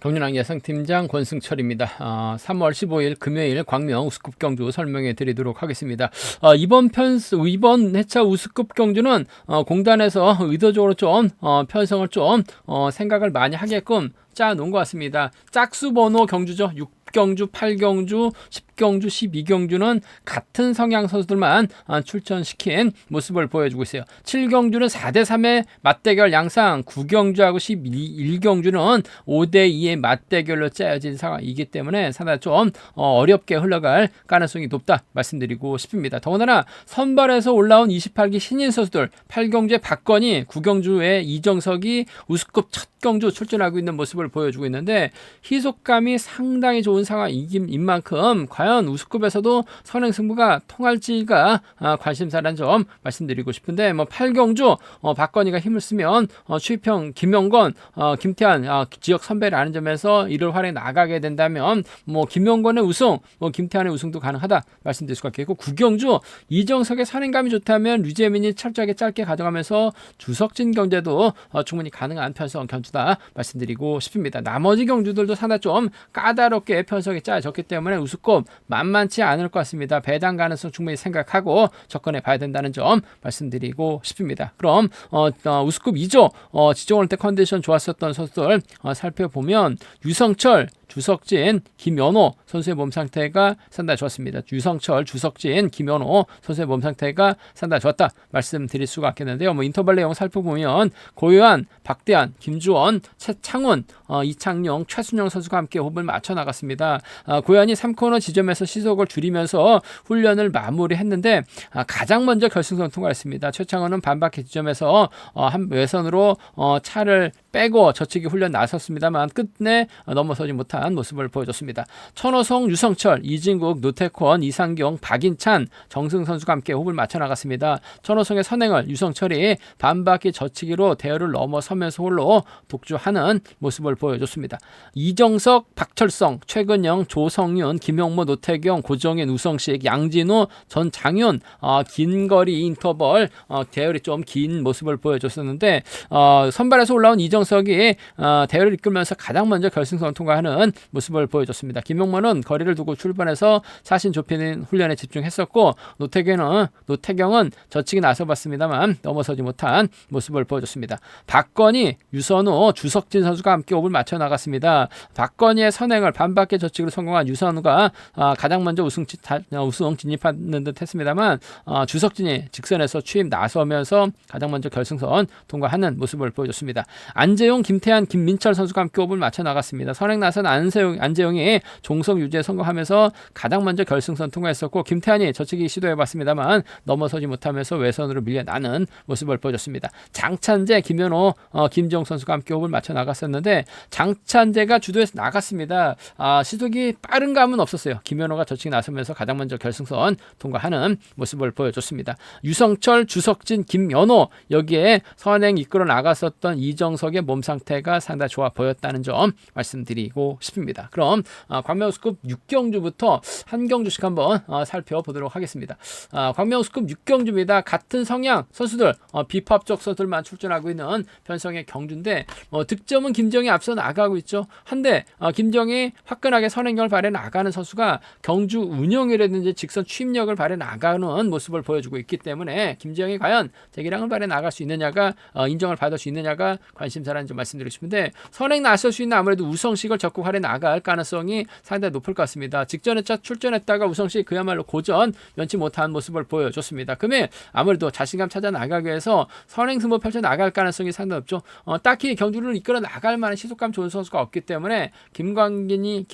경륜왕 예상팀장 권승철입니다. 3월 15일 금요일 광명 우스급 경주 설명해 드리도록 하겠습니다. 이번 회차 우스급 경주는 공단에서 의도적으로 좀 편성을 좀 생각을 많이 하게끔 짜놓은 것 같습니다. 짝수 번호 경주죠. 6경주, 8경주, 10경주, 12경주는 같은 성향 선수들만 출전시킨 모습을 보여주고 있어요. 7경주는 4대3의 맞대결 양상, 9경주하고 11경주는 5대2의 맞대결로 짜여진 상황이기 때문에 상당히 좀 어렵게 흘러갈 가능성이 높다 말씀드리고 싶습니다. 더군다나 선발에서 올라온 28기 신인 선수들, 8경주의 박건희, 9경주의 이정석이 우스급 첫 경주 출전하고 있는 모습을 보여주고 있는데 희속감이 상당히 좋은 상황인 만큼 과연 우스급에서도 선행승부가 통할지가 관심사라는 점 말씀드리고 싶은데 8경주 박건희가 힘을 쓰면 추이평 김영건, 김태환 지역 선배라는 점에서 이를 활용해 나가게 된다면 김영건의 우승, 김태환의 우승도 가능하다 말씀드릴 수가 있겠고 9경주 이정석의 선행감이 좋다면 류재민이 철저하게 짧게 가져가면서 주석진 경제도 충분히 가능한 편성 경주다 말씀드리고 싶습니다. 나머지 경주들도 상당히 좀 까다롭게 편성이 짜여졌기 때문에 우스급 만만치 않을 것 같습니다. 배당 가능성 충분히 생각하고 접근해 봐야 된다는 점 말씀드리고 싶습니다. 그럼 우스급 2조 지정올 때 컨디션 좋았었던 선수들 살펴보면 유성철, 주석진, 김연호 선수의 몸 상태가 상당히 좋았습니다. 유성철, 주석진, 김연호 선수의 몸 상태가 상당히 좋았다 말씀드릴 수가 있겠는데요. 인터벌 내용 살펴보면 고요한, 박대한, 김주원, 최창훈, 이창용, 최순영 선수가 함께 호흡을 맞춰 나갔습니다. 고요한이 3코너 지점에서 시속을 줄이면서 훈련을 마무리했는데 가장 먼저 결승선 통과했습니다. 최창훈은 반바퀴 지점에서 한 외선으로 차를 빼고 저치기 훈련 나섰습니다만 끝내 넘어서지 못한 모습을 보여줬습니다. 천호성, 유성철, 이진국, 노태권, 이상경, 박인찬, 정승 선수가 함께 호흡을 맞춰 나갔습니다. 천호성의 선행을 유성철이 반바퀴 저치기로 대열을 넘어서면서 홀로 독주하는 모습을 보여줬습니다. 이정석, 박철성, 최근영, 조성윤, 김용모, 노태경, 고정현, 우성식, 양진우, 전장윤 긴 거리 인터벌 대열이 좀 긴 모습을 보여줬었는데 선발에서 올라온 이정석이 대열을 이끌면서 가장 먼저 결승선 통과하는 모습을 보여줬습니다. 김용모는 거리를 두고 출발해서 사신 좁히는 훈련에 집중했었고 노태경은 저치기 나서봤습니다만 넘어서지 못한 모습을 보여줬습니다. 박건희, 유선우, 주석진 선수가 함께 호흡을 맞춰 나갔습니다. 박건희의 선행을 반바퀴 저치기로 성공한 유선우가 가장 먼저 우승 진입하는 듯 했습니다만 주석진이 직선에서 추임 나서면서 가장 먼저 결승선 통과하는 모습을 보여줬습니다. 안재용, 김태환, 김민철 선수가 함께 호흡을 맞춰 나갔습니다. 선행 나선 안재용이 종속 유지에 성공하면서 가장 먼저 결승선 통과했었고 김태환이 저치기 시도해봤습니다만 넘어서지 못하면서 외선으로 밀려나는 모습을 보여줬습니다. 장찬재, 김연호, 김지영 선수가 함께 호흡을 맞춰 나갔었는데 장찬재가 주도해서 나갔습니다. 시속이 빠른 감은 없었어요. 김연호가 저치기 나서면서 가장 먼저 결승선 통과하는 모습을 보여줬습니다. 유성철, 주석진, 김연호 여기에 선행 이끌어 나갔었던 이정석의 몸 상태가 상당히 좋아 보였다는 점 말씀드리고 싶습니다. 그럼 광명우스급 6경주부터 한 경주씩 한번 살펴보도록 하겠습니다. 광명우스급 6경주입니다. 같은 성향 선수들 비합적 선수들만 출전하고 있는 편성의 경주인데 득점은 김정이 앞서 나가고 있죠. 한데 김정이 화끈하게 선행력을 발휘해 나가는 선수가 경주 운영이라든지 직선 추임력을 발휘해 나가는 모습을 보여주고 있기 때문에 김정이 과연 재기량을 발휘해 나갈 수 있느냐가 인정을 받을 수 있느냐가 관심사라는 점 말씀드리고 싶은데 선행 나설 수 있는 아무래도 우성식을 적극 활용해 나갈 가능성이 상당히 높을 것 같습니다. 직전에 출전했다가 우성식 그야말로 고전 면치 못한 모습을 보여줬습니다. 그러면 아무래도 자신감 찾아 나가기 위해서 선행 승부 펼쳐 나갈 가능성이 상당히 높죠. 딱히 경주를 이끌어 나갈 만한 시속감 좋은 선수가 없기 때문에 김광근이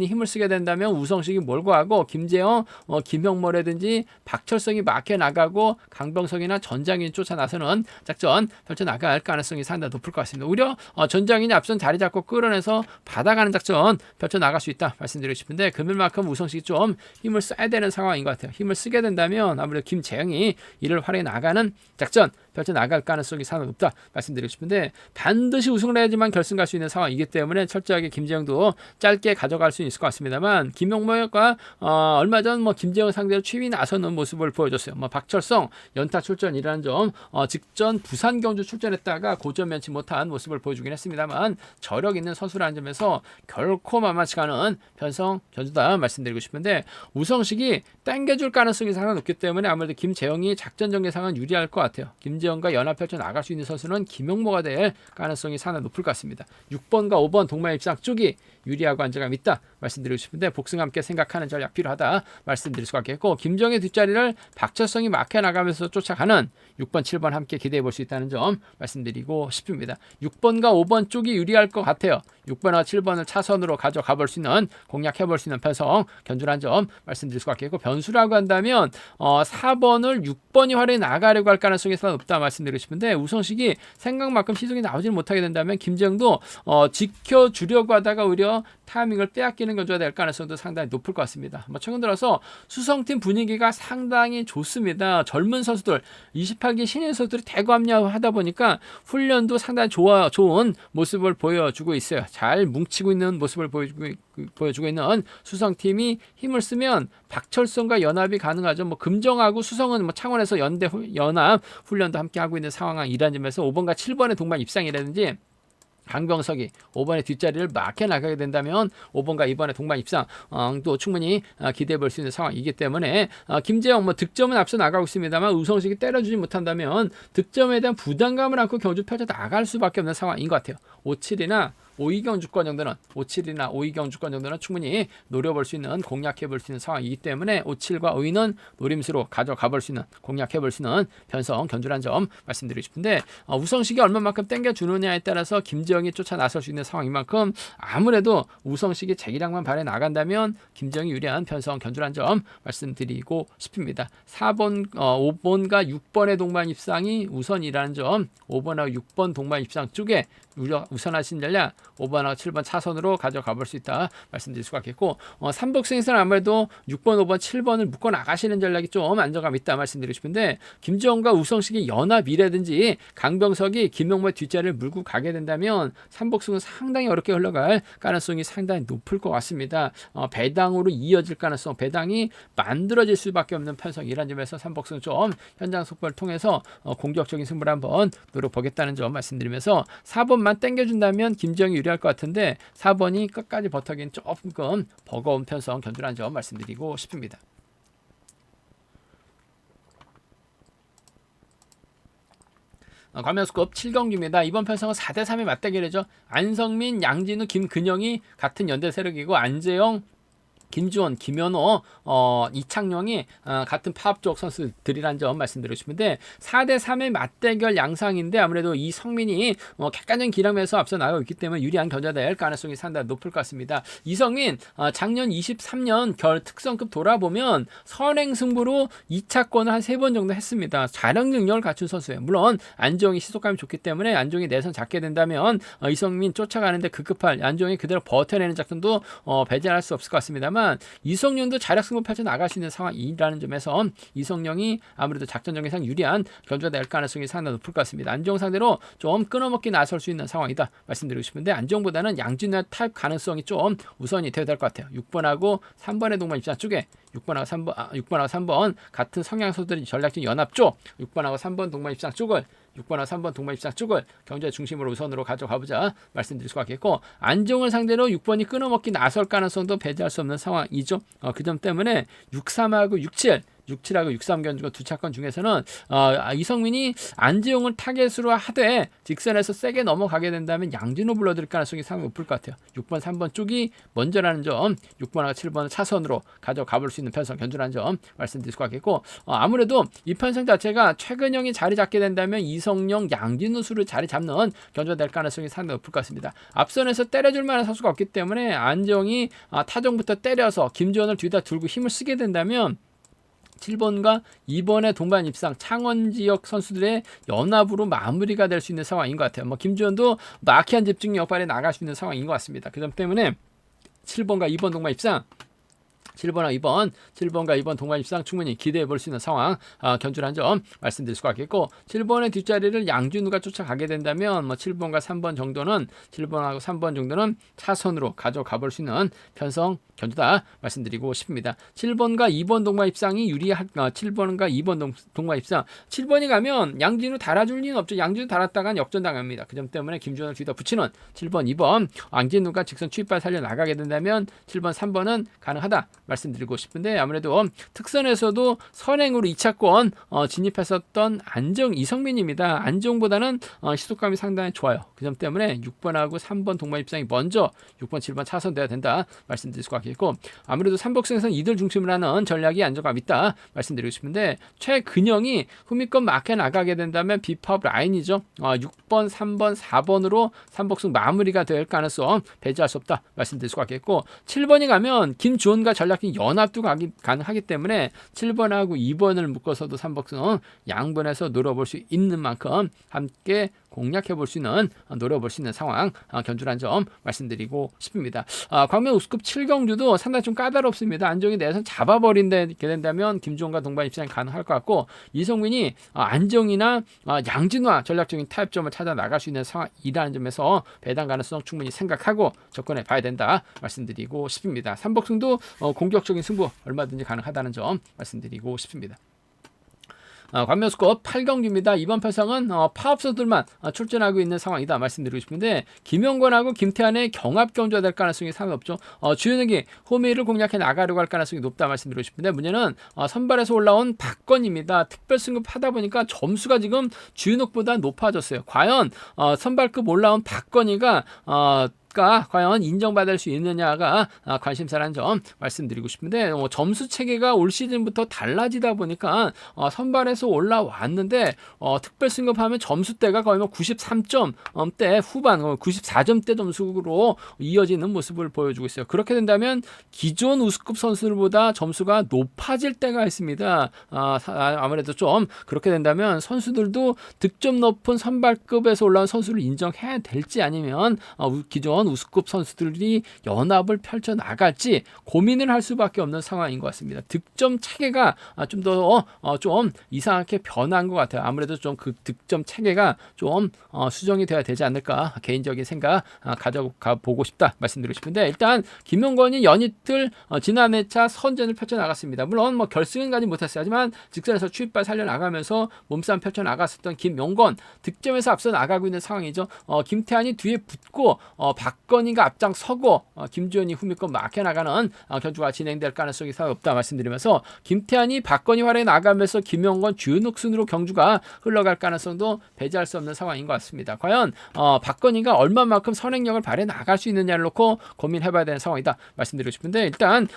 힘을 쓰게 된다면 우성식이 몰고 하고 김재영, 김형모라든지 박철성이 막혀 나가고 강병석이나 전장인이 쫓아 나서는 작전 펼쳐 나갈 가능성이 상당히 높을 것 같습니다. 오히려 전장인이 앞선 자리 잡고 끌어내서 받아가는 작전 펼쳐 나갈 수 있다 말씀드리고 싶은데 금일만큼 우성식이 좀 힘을 써야 되는 상황인 것 같아요. 힘을 쓰게 된다면 아무래도 김재영이 이를 활용해 나가는 작전 펼쳐나갈 가능성이 상당히 높다 말씀드리고 싶은데, 반드시 우승을 해야지만 결승 갈 수 있는 상황이기 때문에 철저하게 김재영도 짧게 가져갈 수 있을 것 같습니다만, 김용모가 얼마 전 김재영 상대로 취임이 나서는 모습을 보여줬어요. 박철성 연타 출전이라는 점, 직전 부산 경주 출전했다가 고점 면치 못한 모습을 보여주긴 했습니다만, 저력 있는 선수라는 점에서 결코 만만치가 않은 편성 견주다 말씀드리고 싶은데, 우성식이 땡겨줄 가능성이 상당히 높기 때문에 아무래도 김재영이 작전 전개상은 유리할 것 같아요. 김재영과 연합 펼쳐 나갈 수 있는 선수는 김용모가 될 가능성이 상당히 높을 것 같습니다. 6번과 5번 동반 입상 쪽이 유리하고 안정감 있다 말씀드리고 싶은데, 복승과 함께 생각하는 전략 필요하다 말씀드릴 수가 있겠고, 김정의 뒷자리를 박철성이 막혀 나가면서 쫓아가는 6번, 7번 함께 기대해 볼 수 있다는 점 말씀드리고 싶습니다. 6번과 5번 쪽이 유리할 것 같아요. 6번과 7번을 차선으로 가져가 볼 수 있는, 공략해 볼 수 있는 편성 견주란 점 말씀드릴 수가 있겠고, 변수라고 한다면 4번을 6번이 활용해 나가려고 할 가능성이 상당히 높다 말씀드리고 싶은데, 우성식이 생각만큼 시속이 나오지 못하게 된다면 김재영도 지켜주려고 하다가 오히려 타이밍을 빼앗기는 견주가 될 가능성도 상당히 높을 것 같습니다. 최근 들어서 수성팀 분위기가 상당히 좋습니다. 젊은 선수들, 28기 신인 선수들이 대거 합류하다 보니까 훈련도 상당히 좋은 모습을 보여주고 있어요. 잘 뭉치고 있는 모습을 보여주고 있는 수성팀이 힘을 쓰면 박철성과 연합이 가능하죠. 금정하고 수성은 창원에서 연합 훈련도 함께 하고 있는 상황이라는 점에서 5번과 7번의 동반 입상이라든지, 강병석이 5번의 뒷자리를 막혀 나가게 된다면 5번과 2번의 동반 입상도 충분히 기대해 볼 수 있는 상황이기 때문에, 김재영 득점은 앞서 나가고 있습니다만 우성식이 때려주지 못한다면 득점에 대한 부담감을 안고 경주 펼쳐 나갈 수밖에 없는 상황인 것 같아요. 5-7이나 5-2경 주권 정도는 5-7이나 5-2경 주권 정도는 충분히 노려볼 수 있는, 공략해 볼 수 있는 상황이기 때문에 5-7과 5-2는 노림수로 가져가 볼 수 있는, 공략해 볼 수 있는 편성 견주란 점 말씀드리고 싶은데, 우성식이 얼마만큼 땡겨주느냐에 따라서 김재영이 쫓아 나설 수 있는 상황인 만큼 아무래도 우성식이 재기량만 발휘 나간다면 김재영이 유리한 편성 견주란 점 말씀드리고 싶습니다. 5번과 6번의 동반 입상이 우선이라는 점, 5번하고 6번 동반 입상 쪽에 우선하신 전략 5번하고 7번 차선으로 가져가 볼 수 있다 말씀드릴 수가 있겠고, 3복승에서는 아무래도 6번, 5번, 7번을 묶어 나가시는 전략이 좀 안정감 있다 말씀드리고 싶은데, 김재원과 우성식이 연합이라든지 강병석이 김용모의 뒷자리를 물고 가게 된다면 3복승은 상당히 어렵게 흘러갈 가능성이 상당히 높을 것 같습니다. 배당으로 이어질 가능성, 배당이 만들어질 수밖에 없는 편성이라는 점에서 3복승 좀 현장 속보를 통해서 공격적인 승부를 한번 노려보겠다는 점 말씀드리면서, 4번만 땡겨준다면 김재영이 유리할 것 같은데 4번이 끝까지 버터긴 조금 버거운 편성 견주라는 점 말씀드리고 싶습니다. 과면수급 7경주입니다. 이번 편성은 4대3의 맞대결이죠. 안성민, 양진우, 김근영이 같은 연대 세력이고, 안재영, 김주원, 김현호, 이창용이 같은 파업 쪽 선수들이란 점 말씀드리고 싶은데, 4대3의 맞대결 양상인데 아무래도 이성민이 객관적인 기량에서 앞서 나가고 있기 때문에 유리한 견자가 될 가능성이 상당히 높을 것 같습니다. 이성민 작년 23년 결 특성급 돌아보면 선행 승부로 2차권을 한 3번 정도 했습니다. 자력 능력을 갖춘 선수예요. 물론 안정이 시속감이 좋기 때문에 안정이 내선 잡게 된다면 이성민 쫓아가는데 급급할 안정이 그대로 버텨내는 작전도 배제할 수 없을 것 같습니다만, 이성용도 자력 승부 펼쳐 나갈 수 있는 상황이라는 점에서 이성용이 아무래도 작전 전개상 유리한 견주가 될 가능성이 상당히 높을 것 같습니다. 안정 상대로 좀 끊어먹기 나설 수 있는 상황이다 말씀드리고 싶은데, 안정보다는 양진우의 타입 가능성이 좀 우선이 되어야 될 것 같아요. 6번하고 3번의 동반 입장 쪽에 6번하고 3번 같은 성향소들이 전략적 연합 쪽, 6번하고 3번 동반 입장 쪽을 6번하고 3번 동반 입상 쪽을 경제 중심으로 우선으로 가져가보자 말씀드릴 수가 있겠고, 안정을 상대로 6번이 끊어먹기 나설 가능성도 배제할 수 없는 상황이죠. 그 점 때문에 6-3하고 6-7하고 6-3 견주가 두 차권 중에서는 이성민이 안재용을 타겟으로 하되 직선에서 세게 넘어가게 된다면 양진호 불러들일 가능성이 상당히 높을 것 같아요. 6번, 3번 쪽이 먼저라는 점, 6번하고 7번을 차선으로 가져가 볼 수 있는 편성 견주라는 점 말씀드릴 수가 있겠고, 아무래도 이 편성 자체가 최근형이 자리 잡게 된다면 이성용, 양진호 수를 자리 잡는 견주가 될 가능성이 상당히 높을 것 같습니다. 앞선에서 때려줄 만한 선수가 없기 때문에 안재용이 타정부터 때려서 김지원을 뒤다 들고 힘을 쓰게 된다면 7번과 2번의 동반 입상 창원 지역 선수들의 연합으로 마무리가 될 수 있는 상황인 것 같아요. 김지원도 마키한 집중력 발에 나갈 수 있는 상황인 것 같습니다. 그 점 때문에 7번과 2번 동반 입상 7번과 2번 동반 입상 충분히 기대해 볼 수 있는 상황 견주라는 점 말씀드릴 수가 있겠고 7번의 뒷자리를 양준우가 쫓아가게 된다면 뭐 7번과 3번 정도는 7번하고 3번 정도는 차선으로 가져가 볼 수 있는 편성 견주다 말씀드리고 싶습니다. 7번과 2번 동반 입상이 유리할 7번과 2번 동반 입상 7번이 가면 양준우 달아줄 리는 없죠. 양준우 달았다간 역전당합니다. 그 점 때문에 김주원을 뒤다 붙이는 7번 2번 양진우가 직선 추입발 살려 나가게 된다면 7번 3번은 가능하다 말씀드리고 싶은데 아무래도 특선에서도 선행으로 2차권 진입했었던 안정 이성민입니다. 안정보다는 시속감이 상당히 좋아요. 그 점 때문에 6번하고 3번 동반 입상이 먼저 6번 7번 차선돼야 된다 말씀드릴 수가 있겠고 아무래도 3복승에서는 이들 중심으로 하는 전략이 안정감 있다 말씀드리고 싶은데 최근영이 후미권 막혀 나가게 된다면 비파업 라인이죠. 6번 3번 4번으로 3복승 마무리가 될 가능성 배제할 수 없다 말씀드릴 수가 있겠고 7번이 가면 김주원과 전략적인 연합도 가능하기 때문에 7번하고 2번을 묶어서도 3복승 양분해서 노려볼 수 있는 만큼 함께 공략해 볼 수 있는 노려볼 수 있는 상황 견주란 점 말씀드리고 싶습니다. 광명 우스급 7경주도 상당히 좀 까다롭습니다. 안정이 내선 잡아버린게 된다면 김주원과 동반 입상이 가능할 것 같고 이성민이 안정이나 양진화 전략적인 타협점을 찾아 나갈 수 있는 상황이라는 점에서 배당 가능성 충분히 생각하고 접근해 봐야 된다 말씀드리고 싶습니다. 3복승도 공격적인 승부 얼마든지 가능하다는 점 말씀드리고 싶습니다. 광명스컵 8경기입니다. 이번 편성은 파업선수들만 출전하고 있는 상황이다 말씀드리고 싶은데 김영권하고 김태환의 경합 경주가 될 가능성이 상당히 높죠. 주현욱이 홈웨이를 공략해 나가려고 할 가능성이 높다 말씀드리고 싶은데 문제는 선발에서 올라온 박건입니다. 특별 승급하다 보니까 점수가 지금 주현욱보다 높아졌어요. 과연 선발급 올라온 박건이가 과연 인정받을 수 있느냐가 관심사라는 점 말씀드리고 싶은데 점수 체계가 올 시즌부터 달라지다 보니까 선발에서 올라왔는데 특별 승급하면 점수대가 거의 93점대 후반 94점대 점수로 이어지는 모습을 보여주고 있어요. 그렇게 된다면 기존 우수급 선수들보다 점수가 높아질 때가 있습니다. 아무래도 좀 그렇게 된다면 선수들도 득점 높은 선발급에서 올라온 선수를 인정해야 될지 아니면 기존 우수급 선수들이 연합을 펼쳐 나갈지 고민을 할 수밖에 없는 상황인 것 같습니다. 득점 체계가 좀 더 좀 이상하게 변한 것 같아요. 아무래도 좀 그 득점 체계가 좀 수정이 돼야 되지 않을까 개인적인 생각 가져가 보고 싶다 말씀드리고 싶은데 일단 김영권이 연이틀 지난 회차 선전을 펼쳐 나갔습니다. 물론 결승은 가지 못했어요. 하지만 직선에서 추입발 살려 나가면서 몸싸움 펼쳐 나갔었던 김영권 득점에서 앞서 나가고 있는 상황이죠. 김태환이 뒤에 붙고 박건희가 앞장서고 김주현이 후미권 막혀나가는 견주가 진행될 가능성이 상당히 없다 말씀드리면서 김태환이 박건희 활약에 나가면서 김영권 주현욱 순으로 경주가 흘러갈 가능성도 배제할 수 없는 상황인 것 같습니다. 과연 박건희가 얼마만큼 선행력을 발휘해 나갈 수 있느냐를 놓고 고민해봐야 되는 상황이다 말씀드리고 싶은데 일단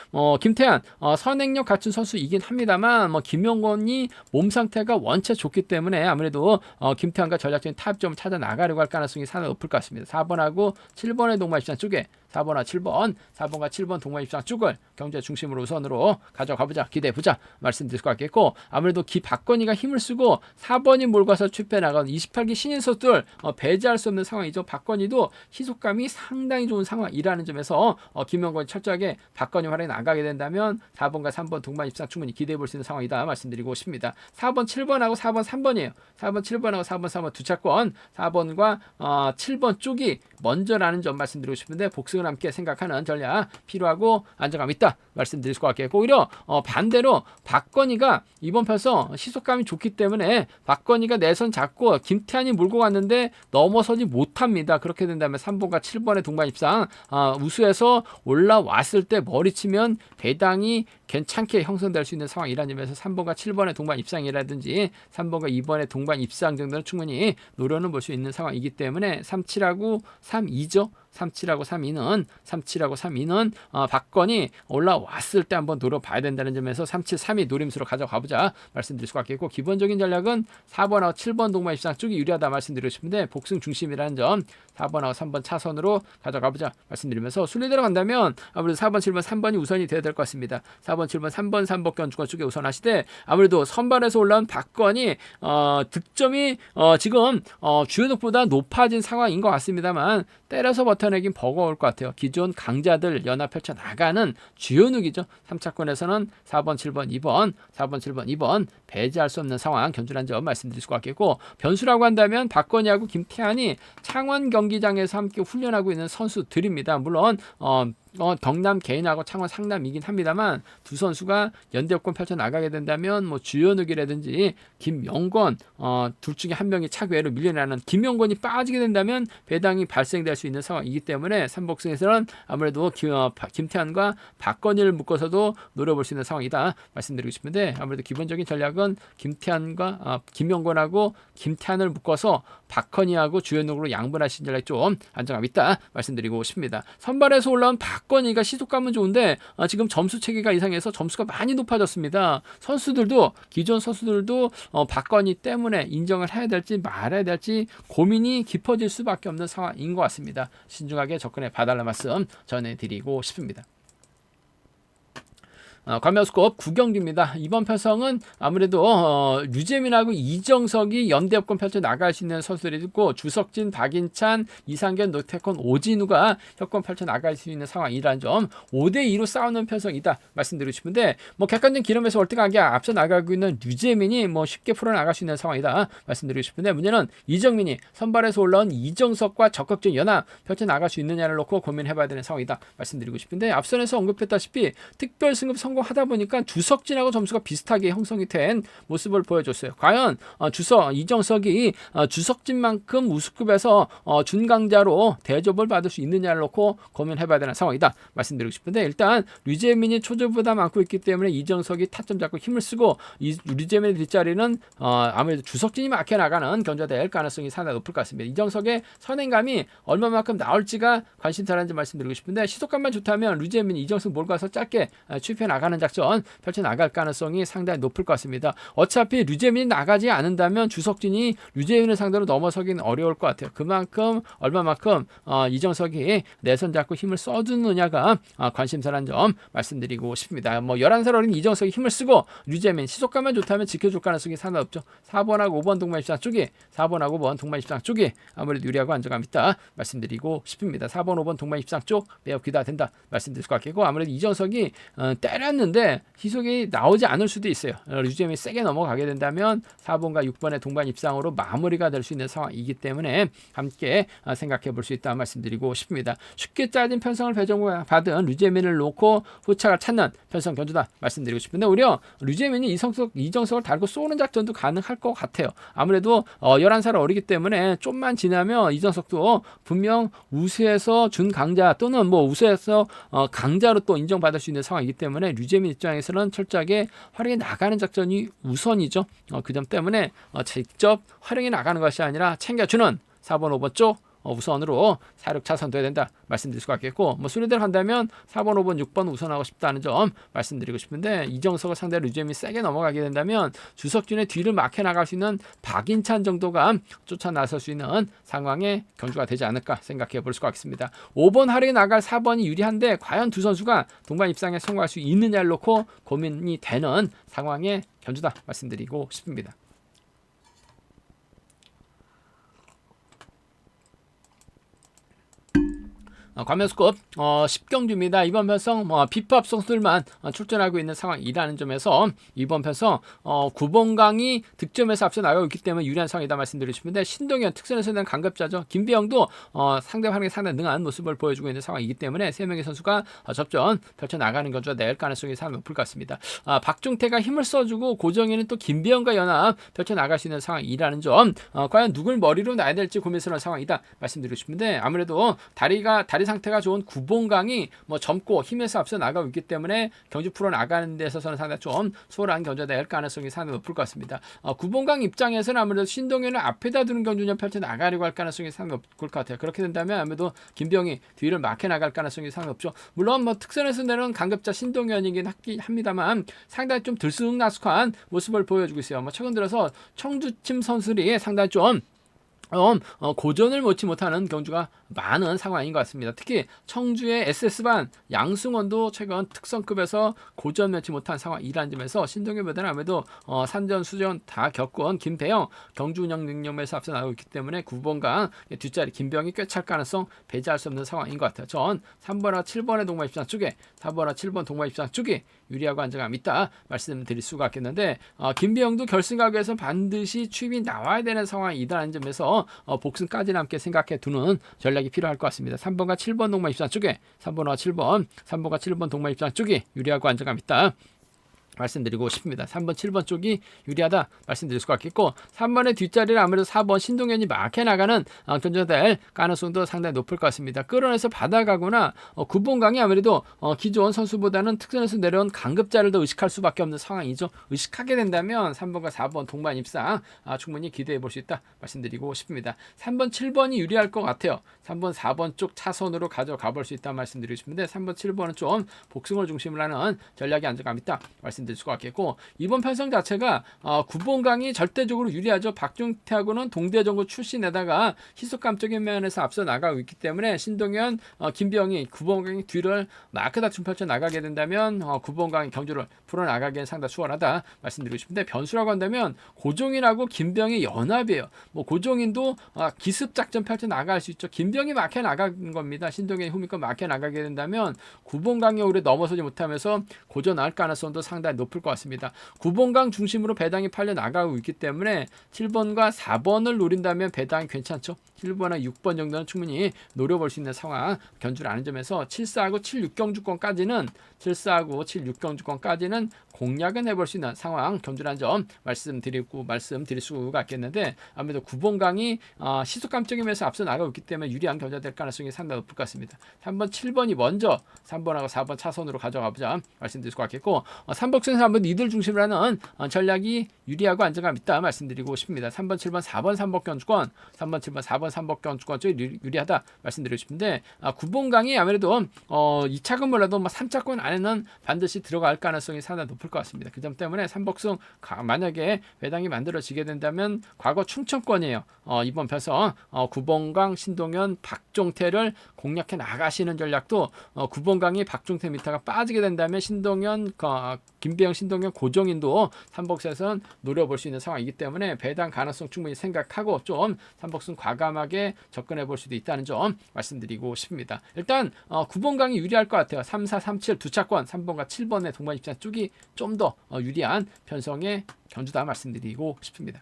김태환 선행력 갖춘 선수이긴 합니다만 김영권이 몸 상태가 원체 좋기 때문에 아무래도 김태환과 전략적인 타협점을 찾아 나가려고 할 가능성이 상당히 높을 것 같습니다. 4번하고 7번의 동반 입장 쪽에 4번과 7번 동반 입상 쪽을 경제 중심으로 우선으로 가져가보자 기대해보자 말씀드릴 것 같겠고 아무래도 박건희가 힘을 쓰고 4번이 몰고 와서 추패 나가는 28기 신인 선수들 배제할 수 없는 상황이죠. 박건희도 희속감이 상당히 좋은 상황이라는 점에서 김영권이 철저하게 박건희 활약에 나가게 된다면 4번과 3번 동반 입상 충분히 기대해볼 수 있는 상황이다 말씀드리고 싶습니다. 4번 7번하고 4번 3번이에요. 4번 7번하고 4번 3번 두 차권 4번과 7번 쪽이 먼저라는 점 말씀드리고 싶은데 복승을 함께 생각하는 전략 필요하고 안정감 있다 말씀드릴 것 같겠고 오히려 반대로 박건희가 이번 편서 시속감이 좋기 때문에 박건희가 내선 잡고 김태환이 몰고 갔는데 넘어서지 못합니다. 그렇게 된다면 3번과 7번의 동반 입상 우수해서 올라왔을 때 머리치면 배당이 괜찮게 형성될 수 있는 상황이라는 점에서 3번과 7번의 동반 입상이라든지 3번과 2번의 동반 입상 정도는 충분히 노려는 볼 수 있는 상황이기 때문에 37하고 32죠. 37하고 32는 박건이 올라왔을 때 한번 노려봐야 된다는 점에서 37, 32 노림수로 가져가보자 말씀드릴 수가 있겠고 기본적인 전략은 4번하고 7번 동반 입상 쪽이 유리하다 말씀드리고 싶은데 복승 중심이라는 점 4번하고 3번 차선으로 가져가보자 말씀드리면서 순위대로 간다면 아무래도 4번, 7번, 3번이 우선이 돼야 될 것 같습니다. 4번, 7번, 3번, 3번 견주권 쪽에 우선하시되 아무래도 선발에서 올라온 박건이 득점이 지금 주현욱보다 높아진 상황인 것 같습니다만 때려서 버텨 버텨내긴 버거울 것 같아요. 기존 강자들 연합 펼쳐 나가는 주요 누기죠. 3차권에서는 4번, 7번, 2번, 4번, 7번, 2번 배제할 수 없는 상황 견주란 점 말씀드릴 수가 있겠고, 변수라고 한다면 박건희하고 김태환이 창원 경기장에서 함께 훈련하고 있는 선수들입니다. 물론 경남 개인하고 창원 상남이긴 합니다만 두 선수가 연대권 펼쳐 나가게 된다면 뭐 주현욱이라든지 김영권 둘 중에 한 명이 차괴로 밀려나는, 김영권이 빠지게 된다면 배당이 발생될 수 있는 상황이기 때문에 삼복승에서는 아무래도 김태환과 박건희를 묶어서도 노려볼 수 있는 상황이다 말씀드리고 싶은데, 아무래도 기본적인 전략은 김태환과 김영권하고 김태환을 묶어서 박건희하고 주현욱으로 양분하신 전략이 좀 안정감 있다 말씀드리고 싶습니다. 선발에서 올라온 박건희가 시속감은 좋은데 지금 점수 체계가 이상해서 점수가 많이 높아졌습니다. 선수들도, 기존 선수들도 박건희 때문에 인정을 해야 될지 말아야 될지 고민이 깊어질 수밖에 없는 상황인 것 같습니다. 신중하게 접근해 봐달라는 말씀 전해드리고 싶습니다. 관명스컵 9경기입니다. 이번 편성은 아무래도 류재민하고 이정석이 연대협권 펼쳐 나갈 수 있는 선수들이 있고, 주석진, 박인찬, 이상견, 노태권, 오진우가 협권 펼쳐 나갈 수 있는 상황이라는 점, 5대2로 싸우는 편성이다 말씀드리고 싶은데, 뭐 객관적인 기름에서 월등하게 앞서 나가고 있는 류재민이 뭐 쉽게 풀어나갈 수 있는 상황이다 말씀드리고 싶은데, 문제는 이정민이 선발에서 올라온 이정석과 적극적인 연합 펼쳐 나갈 수 있느냐를 놓고 고민해봐야 되는 상황이다 말씀드리고 싶은데, 앞선에서 언급했다시피 특별 승급 성공하다 보니까 주석진하고 점수가 비슷하게 형성이 된 모습을 보여줬어요. 과연 이정석이 주석진만큼 우수급에서 준강자로 대접을 받을 수 있느냐를 놓고 고민해봐야 되는 상황이다 말씀드리고 싶은데, 일단 류재민이 초조보다 많고 있기 때문에 이정석이 타점 잡고 힘을 쓰고, 이 류재민의 뒷자리는 아무래도 주석진이 막혀 나가는 견제될 가능성이 상당히 높을 것 같습니다. 이정석의 선행감이 얼마만큼 나올지가 관심사라는지 말씀드리고 싶은데, 시속감만 좋다면 류재민, 이정석 몰고 가서 짧게 추입해 나가는 작전 펼쳐 나갈 가능성이 상당히 높을 것 같습니다. 어차피 류재민이 나가지 않는다면 주석진이 류재민을 상대로 넘어서기는 어려울 것 같아요. 그만큼 얼마만큼 이정석이 내선 잡고 힘을 써주느냐가 관심사라는 점 말씀드리고 싶습니다. 뭐 11살 어린 이정석이 힘을 쓰고 류재민 시속감만 좋다면 지켜줄 가능성이 상당히 높죠. 4번하고 5번 동반 입상 쪽이 4번하고 5번 동반 입상 쪽이 아무래도 유리하고 안정감 있다 말씀드리고 싶습니다. 4번 5번 동반 입상 쪽 매우 기대된다 말씀드릴 것 같고, 아무래도 이정석이 때렸는데 희속이 나오지 않을 수도 있어요. 류재민이 세게 넘어가게 된다면 4번과 6번의 동반 입상으로 마무리가 될 수 있는 상황이기 때문에 함께 생각해 볼 수 있다 말씀드리고 싶습니다. 쉽게 짜진 편성을 배정받은 류재민을 놓고 후차를 찾는 편성 견주다 말씀드리고 싶은데, 오히려 류재민이 이정석을 달고 쏘는 작전도 가능할 것 같아요. 아무래도 11살 어리기 때문에 좀만 지나면 이정석도 분명 우세에서 준강자 또는 뭐 우세에서 강자로 또 인정받을 수 있는 상황이기 때문에 류재민 입장에서는 철저하게 활용해 나가는 작전이 우선이죠. 그 점 때문에 직접 활용해 나가는 것이 아니라 챙겨주는 4번 5번 쪽 우선으로 사륙 차선돼야 된다 말씀드릴 수가 있겠고, 뭐 순위대로 한다면 4번 5번 6번 우선하고 싶다는 점 말씀드리고 싶은데, 이정석을 상대로 류재민이 세게 넘어가게 된다면 주석진의 뒤를 막혀 나갈 수 있는 박인찬 정도가 쫓아 나설 수 있는 상황에 경주가 되지 않을까 생각해 볼 수가 있습니다. 5번 할에 나갈 4번이 유리한데 과연 두 선수가 동반 입상에 성공할 수 있느냐를 놓고 고민이 되는 상황에 경주다 말씀드리고 싶습니다. 관면스컵 10경주입니다. 이번 편성 비법 선수들만 출전하고 있는 상황이라는 점에서 이번 편성 9번강이 득점에서 앞서 나가고 있기 때문에 유리한 상황이다 말씀드리고 싶은데, 신동현 특선에서 는 강급자죠. 김비영도 상대 활용에 상당히 능한 모습을 보여주고 있는 상황이기 때문에 3명의 선수가 접전 펼쳐 나가는 견주가 낼 가능성이 상당히 높을 것 같습니다. 박종태가 힘을 써주고 고정에는 또 김비영과 연합 펼쳐 나갈 수 있는 상황이라는 점, 과연 누굴 머리로 놔야 될지 고민스러운 상황이다 말씀드리고 싶은데, 아무래도 다리 상태가 좋은 구봉강이 젊고 힘에서 앞서 나가고 있기 때문에 경주 풀어 나가는 데 있어서는 상당히 좀 수월한 견주가 될 가능성이 상당히 높을 것 같습니다. 구봉강 입장에서는 아무래도 신동현을 앞에다 두는 경주전 펼쳐 나가려고 할 가능성이 상당히 높을 것 같아요. 그렇게 된다면 아무래도 김병희 뒤를 막혀 나갈 가능성이 상당히 높죠. 물론 특선에서 내는 강급자 신동현이긴 합니다만 상당히 좀 들쑥날쑥한 모습을 보여주고 있어요. 최근 들어서 청주침 선수들이 상당히 좀 고전을 놓지 못하는 경주가 많은 상황인 것 같습니다. 특히 청주의 SS반 양승원도 최근 특성급에서 고전 놓지 못한 상황이라는 점에서 신동엽보다는 아무래도 산전 수전 다 겪은 김배영 경주 운영 능력에서 앞서 나가고 있기 때문에 9번강 뒷자리 김병이 꿰찰 가능성 배제할 수 없는 상황인 것 같아요. 전 3번과 7번의 동반 입상 쪽에 4번과 7번 동반 입상 쪽이 유리하고 안정감이 있다 말씀드릴 수가 있겠는데 김병도 결승 가기에서 반드시 추입이 나와야 되는 상황이다라는 점에서 복승까지는 함께 생각해 두는 전략이 필요할 것 같습니다. 3번과 7번 동반 입상 쪽에 3번과 7번 동반 입상 쪽이 유리하고 안정감 있다 말씀드리고 싶습니다. 3번, 7번 쪽이 유리하다 말씀드릴 수가 있겠고 3번의 뒷자리를 아무래도 4번 신동현이 막혀 나가는 견주될 가능성도 상당히 높을 것 같습니다. 끌어내서 받아가거나 9번 강이 아무래도 기존 선수보다는 특선에서 내려온 강급자를 더 의식할 수밖에 없는 상황이죠. 의식하게 된다면 3번과 4번 동반 입상 충분히 기대해 볼 수 있다 말씀드리고 싶습니다. 3번, 7번이 유리할 것 같아요. 3번, 4번 쪽 차선으로 가져가 볼 수 있다 말씀드리고 싶은데 3번, 7번은 좀 복승을 중심으로 하는 전략이 안정감 있다 말씀드릴 수가 있겠고 이번 편성 자체가 9번 강이 절대적으로 유리하죠. 박종태하고는 동대전고 출신에다가 희속감적인 면에서 앞서 나가고 있기 때문에 신동현, 김병희 9번 강이 뒤를 마크 다툼 펼쳐 나가게 된다면 9번 강이 경주를 풀어나가기엔 상당히 수월하다 말씀드리고 싶은데 변수라고 한다면 고종인하고 김병희 연합이에요. 뭐 고종인도 기습 작전 펼쳐 나갈 수 있죠. 김병희 막혀 나간 겁니다. 신동현이 후미권 막혀 나가게 된다면 9번 강이 오히려 넘어서지 못하면서 고전할 가능성도 상당히 높을 것 같습니다. 9번강 중심으로 배당이 팔려 나가고 있기 때문에 7번과 4번을 노린다면 배당이 괜찮죠. 7번과 6번 정도는 충분히 노려볼 수 있는 상황 견주를 아는 점에서 7사하고 7, 6경주권까지는 7사하고 7, 6경주권까지는 공략은 해볼 수 있는 상황 견주라는 점 말씀드릴 수가 있겠는데 아무래도 9번강이 시속감적인 면에서 앞서 나가고 있기 때문에 유리한 견주가 될 가능성이 상당히 높을 것 같습니다. 3번, 7번이 먼저 3번하고 4번 차선으로 가져가보자 말씀드릴 수가 있겠고 3복승에서 한번 이들 중심으로 하는 전략이 유리하고 안정감 있다 말씀드리고 싶습니다. 3번, 7번, 4번 3복 견주권 3번, 7번, 4번 3복 견주권 쪽이 유리하다 말씀드리고 싶은데 9번강이 아무래도 2차권 몰라도 3차권 안에는 반드시 들어갈 가능성이 상당히 높을 것 같습니다. 그 점 때문에 3복승 만약에 배당이 만들어지게 된다면 과거 충청권이에요. 이번 편성 9번강 신동현 박종태를 공략해 나가시는 전략도 9번강이 박종태 미터가 빠지게 된다면 신동현 김배영 신동현 고종인도 3복승에서는 노려볼 수 있는 상황이기 때문에 배당 가능성 충분히 생각하고 좀 3복승 과감하게 접근해 볼 수도 있다는 점 말씀드리고 싶습니다. 일단 9번강이 유리할 것 같아요. 3, 4, 3, 7 두 차권 3번과 7번의 동반 입장 쪽이 좀 더 유리한 편성의 견주다 말씀드리고 싶습니다.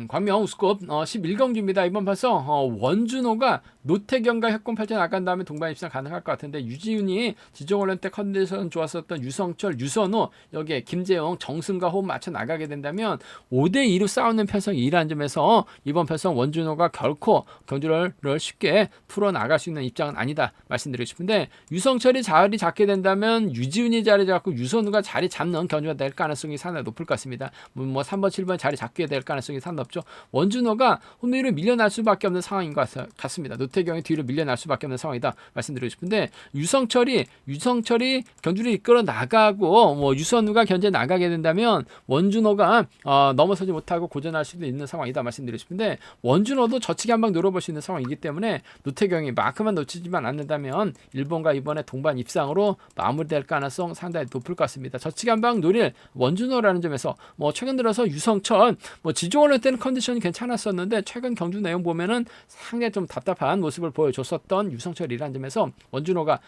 광명 우스컵 11경주입니다. 이번 편성 원준호가 노태경과 협공 펼쳐 나간 다음에 동반 입상 가능할 것 같은데 유지훈이 지정훈련 때 컨디션 좋았었던 유성철, 유선호 여기에 김재영, 정승과 호흡 맞춰 나가게 된다면 5대2로 싸우는 편성이라는 점에서 이번 편성 원준호가 결코 경주를 쉽게 풀어나갈 수 있는 입장은 아니다 말씀드리고 싶은데 유성철이 자리 잡게 된다면 유지훈이 자리 잡고 유선호가 자리 잡는 경주가 될 가능성이 상당히 높을 것 같습니다. 뭐 3번, 7번 자리 잡게 될 가능성이 상당히 높죠. 원준호가 홈리로 밀려날 수밖에 없는 상황인 것 같습니다. 노태경이 뒤로 밀려날 수밖에 없는 상황이다 말씀드리고 싶은데 유성철이 경주를 이끌어 나가고 뭐 유선우가 견제 나가게 된다면 원준호가 넘어서지 못하고 고전할 수도 있는 상황이다 말씀드리고 싶은데 원준호도 저치기 한 방 노려볼 수 있는 상황이기 때문에 노태경이 마크만 놓치지만 않는다면 1번과 2번의 동반 입상으로 마무리될 가능성 상당히 높을 것 같습니다. 저치기 한 방 노릴 원준호라는 점에서 뭐 최근 들어서 유성철 뭐 지종원할 때는 컨디션이 괜찮았었는데 최근 경주 내용 보면은 상당히 좀 답답한 모습을 보여줬었던 유성철이라는 점에서 원준호가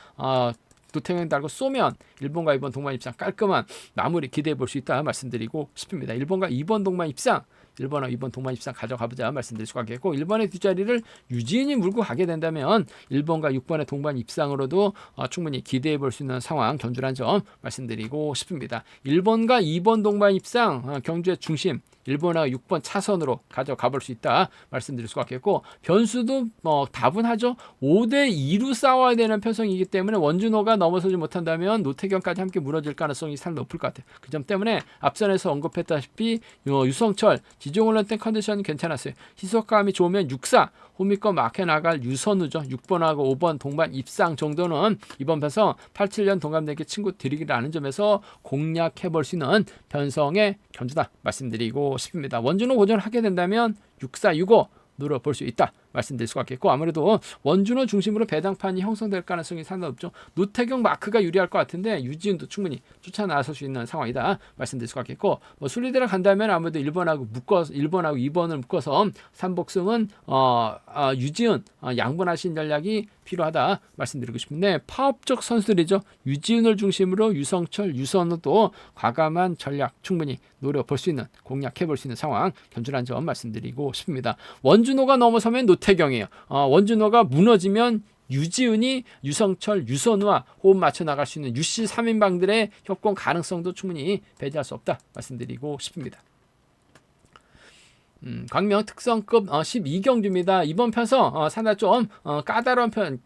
노태경 달고 쏘면 1번과 2번 동반 입상 깔끔한 마무리 기대해 볼 수 있다 말씀드리고 싶습니다. 1번과 2번 동반 입상 1번과 2번 동반 입상 가져가보자 말씀드릴 수가 있겠고 1번의 뒷자리를 유지인이 물고 가게 된다면 1번과 6번의 동반 입상으로도 충분히 기대해 볼 수 있는 상황 견주란 점 말씀드리고 싶습니다. 1번과 2번 동반 입상 경주의 중심 1번하고 6번 차선으로 가져가 볼 수 있다 말씀드릴 수가 있겠고 변수도 다분하죠. 5대2로 싸워야 되는 편성이기 때문에 원준호가 넘어서지 못한다면 노태경까지 함께 무너질 가능성이 상당히 높을 것 같아요. 그 점 때문에 앞선에서 언급했다시피 유성철 지종훈련 때 컨디션이 괜찮았어요. 희속감이 좋으면 6사 홈미권 막혀 나갈 유선우죠. 6번하고 5번 동반 입상 정도는 이번 편성 87년 동갑내기 친구들이라는 점에서 공략해 볼 수 있는 편성의 견주다 말씀드리고 싶습니다. 원준호 고전하게 된다면 6465 노려볼 수 있다 말씀드릴 수가 있겠고, 아무래도 원준호 중심으로 배당판이 형성될 가능성이 상당히 높죠. 노태경 마크가 유리할 것 같은데 유지은도 충분히 쫓아 나설 수 있는 상황이다 말씀드릴 수가 있겠고, 뭐 순리대로 간다면 아무래도 1번하고 2번을 묶어서 3복승은 유지은 양분하신 전략이 필요하다 말씀드리고 싶은데, 파업적 선수들이죠. 유지은을 중심으로 유성철, 유선호도 과감한 전략 충분히 노려볼 수 있는, 공략해볼 수 있는 상황 겸손한 점 말씀드리고 싶습니다. 원준호가 넘어서면 노태경이에요. 원준호가 무너지면 유지은이 유성철, 유선우와 호흡 맞춰 나갈 수 있는 유씨 3인방들의 협공 가능성도 충분히 배제할 수 없다 말씀드리고 싶습니다. 광명 특성급 12경주입니다. 이번 편서 상당히 좀 까다로운 편,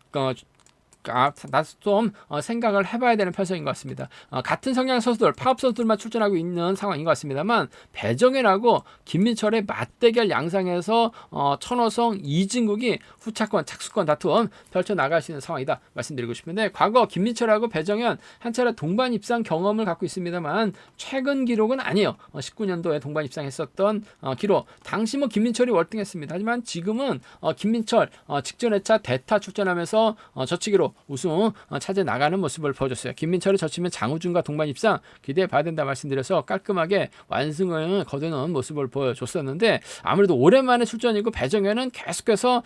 좀 생각을 해봐야 되는 편성인 것 같습니다. 같은 성향 선수들, 파업 선수들만 출전하고 있는 상황인 것 같습니다만, 배정현하고 김민철의 맞대결 양상에서 천호성, 이진국이 후차권, 착수권 다툼 펼쳐나갈 수 있는 상황이다 말씀드리고 싶은데, 과거 김민철하고 배정현 한 차례 동반 입상 경험을 갖고 있습니다만 최근 기록은 아니에요. 19년도에 동반 입상했었던 기록, 당시 뭐 김민철이 월등했습니다. 하지만 지금은 김민철 직전 회차 대타 출전하면서 저치기로 우승 차지해 나가는 모습을 보여줬어요. 김민철이 젖히면 장우준과 동반 입상 기대해 봐야 된다 말씀드려서 깔끔하게 완승을 거두는 모습을 보여줬었는데, 아무래도 오랜만에 출전이고 배정현은 계속해서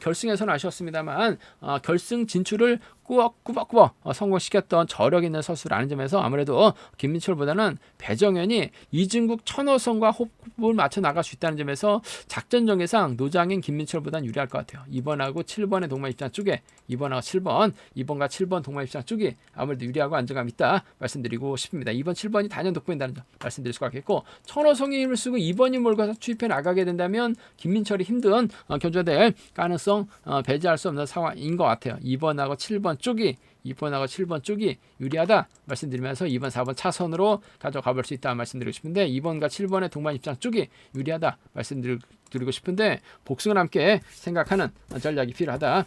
결승에서는 아쉬웠습니다만 결승 진출을 꾸벅꾸벅 성공시켰던 저력 있는 선수라는 점에서 아무래도 김민철보다는 배정현이 이진국, 천호성과 호흡을 맞춰 나갈 수 있다는 점에서 작전 전개상 노장인 김민철보다는 유리할 것 같아요. 2번하고 7번의 동반 입장 쪽에 2번하고 7번, 2번과 7번 동반 입장 쪽이 아무래도 유리하고 안정감 있다 말씀드리고 싶습니다. 2번, 7번이 단연 돋보인다는 점 말씀드릴 수가 있겠고, 천호성이 힘을 쓰고 2번이 몰고 투입해 나가게 된다면 김민철이 힘든 견조될 가능성 배제할 수 없는 상황인 것 같아요. 2번하고 7번 쪽이 2번하고 7번 쪽이 유리하다 말씀드리면서 2번, 4번 차선으로 가져가 볼 수 있다 말씀드리고 싶은데, 2번과 7번의 동반 입장 쪽이 유리하다 말씀드리고 싶은데, 복승을 함께 생각하는 전략이 필요하다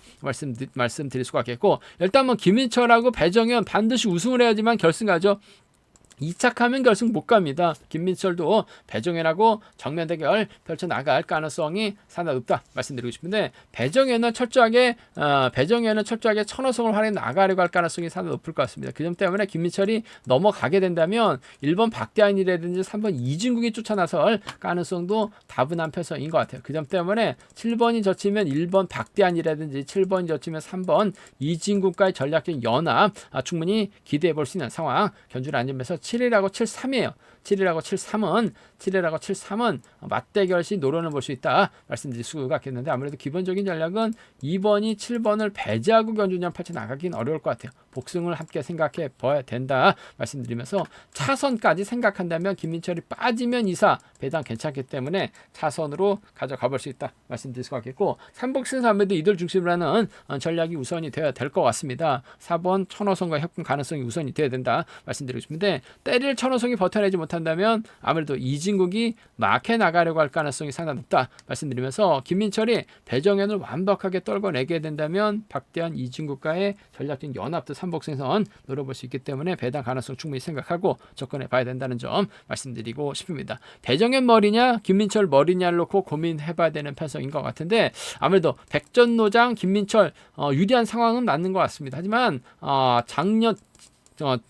말씀드릴 수가 있겠고, 일단 뭐 김민철하고 배정현 반드시 우승을 해야지만 결승 가죠. 2착하면 결승 못 갑니다. 김민철도 배정현하고 정면 대결 펼쳐 나갈 가능성이 상당히 높다 말씀드리고 싶은데, 배정현은 철저하게 천호성을 활용해 나가려고 할 가능성이 상당히 높을 것 같습니다. 그 점 때문에 김민철이 넘어가게 된다면 1번 박대한이라든지 3번 이진국이 쫓아나설 가능성도 다분한 편성인 것 같아요. 그 점 때문에 7번이 젖히면 1번 박대한이라든지 7번이 젖히면 3번 이진국과의 전략적인 연합 충분히 기대해 볼 수 있는 상황 견주를 안 점에서 7이라고 73이에요. 7이라고 73은 맞대결 시 노련을 볼 수 있다 말씀드릴 수가 있겠는데, 아무래도 기본적인 전략은 2번이 7번을 배제하고 견주전 펼쳐 나가긴 어려울 것 같아요. 복승을 함께 생각해 봐야 된다 말씀드리면서, 차선까지 생각한다면 김민철이 빠지면 2사 배당 괜찮기 때문에 차선으로 가져가 볼 수 있다 말씀드릴 수가 있겠고, 3복승 아무래도 이들 중심으로 하는 전략이 우선이 되어야 될 것 같습니다. 4번 천호성과 협공 가능성이 우선이 되어야 된다 말씀드리고 싶은데, 때릴 천호성이 버텨내지 못한다면 아무래도 이진국이 막해 나가려고 할 가능성이 상당히 높다 말씀드리면서, 김민철이 배정현을 완벽하게 떨궈내게 된다면 박대한, 이진국과의 전략적인 연합도 3복승선 노려볼 수 있기 때문에 배당 가능성 충분히 생각하고 접근해 봐야 된다는 점 말씀드리고 싶습니다. 배정현 머리냐 김민철 머리냐를 놓고 고민해 봐야 되는 편성인 것 같은데, 아무래도 백전노장 김민철 유리한 상황은 맞는 것 같습니다. 하지만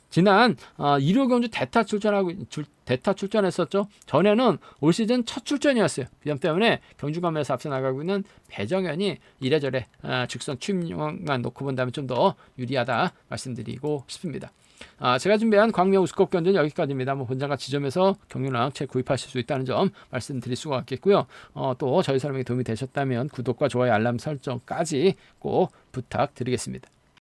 지난 1호 경주 대타 출전했었죠. 전에는 올 시즌 첫 출전이었어요. 그 점 때문에 경주감에서 앞서 나가고 있는 배정현이 이래저래 직선 취임만 놓고 본다면 좀 더 유리하다 말씀드리고 싶습니다. 제가 준비한 광명 우스컵 견주는 여기까지입니다. 본장과 지점에서 경륜왕 책 구입하실 수 있다는 점 말씀드릴 수가 있겠고요. 또 저희 설명이 도움이 되셨다면 구독과 좋아요, 알람 설정까지 꼭 부탁드리겠습니다.